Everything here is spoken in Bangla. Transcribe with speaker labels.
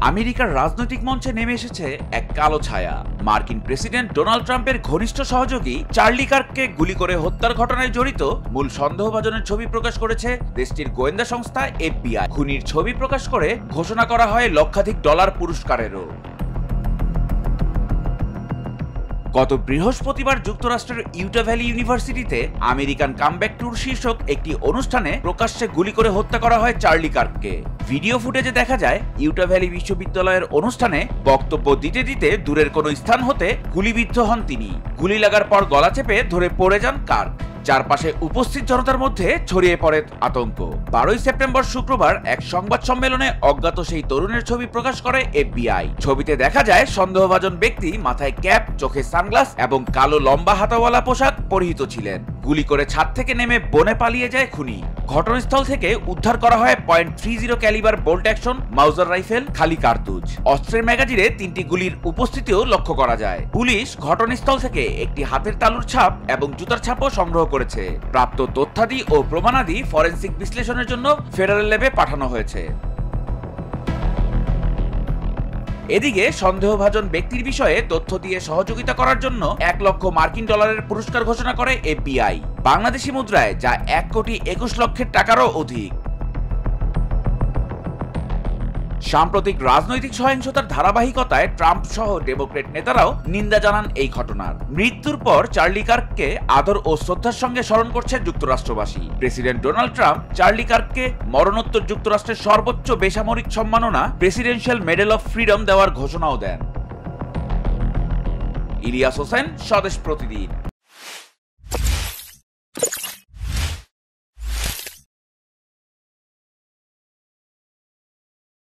Speaker 1: আমেরিকার রাজনৈতিক মঞ্চে নেমে এসেছে এক কালো ছায়া। মার্কিন প্রেসিডেন্ট ডোনাল্ড ট্রাম্পের ঘনিষ্ঠ সহযোগী চার্লি কার্ককে গুলি করে হত্যার ঘটনায় জড়িত মূল সন্দেহভাজনের ছবি প্রকাশ করেছে দেশটির গোয়েন্দা সংস্থা FBI। খুনির ছবি প্রকাশ করে ঘোষণা করা হয় লক্ষাধিক ডলার পুরস্কারেরও। গত বৃহস্পতিবার যুক্তরাষ্ট্রের ইউটা ভ্যালি ইউনিভার্সিটিতে আমেরিকান কামব্যাক ট্যুর শীর্ষক একটি অনুষ্ঠানে প্রকাশ্যে গুলি করে হত্যা করা হয় চার্লি কার্ককে। ভিডিও ফুটেজে দেখা যায় ইউটা ভ্যালি বিশ্ববিদ্যালয়ের অনুষ্ঠানে বক্তব্য দিতে দিতে দূরের কোনো স্থান হতে গুলিবিদ্ধ হন তিনি। গুলি লাগার পর গলা চেপে ধরে পড়ে যান কার্ক। চারপাশে উপস্থিত জনতার মধ্যে ছড়িয়ে পড়ে আতঙ্ক। 12 সেপ্টেম্বর শুক্রবার এক সংবাদ সম্মেলনে অজ্ঞাত সেই তরুণের ছবি প্রকাশ করে FBI। ছবিতে দেখা যায় সন্দেহভাজন ব্যক্তি মাথায় ক্যাপ, চোখে সানগ্লাস এবং কালো লম্বা হাতাওয়ালা পোশাক পরিহিত ছিলেন। গুলি করে ছাদ থেকে নেমে বনে পালিয়ে যায় খুনি। ঘটনাস্থল থেকে উদ্ধার করা হয় .30 ক্যালিবার বোল্ট অ্যাকশন মাউজার রাইফেল, খালি কার্তুজ। অস্ত্রের ম্যাগাজিনে 3টি গুলির উপস্থিতিও লক্ষ্য করা যায়। পুলিশ ঘটনাস্থল থেকে একটি হাতের তালুর ছাপ এবং জুতার ছাপও সংগ্রহ করেছে। প্রাপ্ত তথ্যাদি ও প্রমাণাদি ফরেনসিক বিশ্লেষণের জন্য ফেডারেল ল্যাবে পাঠানো হয়েছে। এদিকে সন্দেহভাজন ব্যক্তির বিষয়ে তথ্য দিয়ে সহযোগিতা করার জন্য $1 লক্ষ পুরস্কার ঘোষণা করে FBI, বাংলাদেশি মুদ্রায় যা $1,21,00,000 টাকারও অধিক। সাম্প্রতিক রাজনৈতিক সহিংসতার ধারাবাহিকতায় ট্রাম্প সহ ডেমোক্রেট নেতারাও নিন্দা জানান এই ঘটনার। মৃত্যুর পর চার্লি কার্ককে আদর ও শ্রদ্ধার সঙ্গে স্মরণ করছে যুক্তরাষ্ট্রবাসী। প্রেসিডেন্ট ডোনাল্ড ট্রাম্প চার্লি কার্ককে মরণোত্তর যুক্তরাষ্ট্রের সর্বোচ্চ বেসামরিক সম্মাননা প্রেসিডেন্সিয়াল মেডেল অফ ফ্রিডম দেওয়ার ঘোষণাও দেন। ইলিয়াস হোসেন, স্বদেশ প্রতিদিন।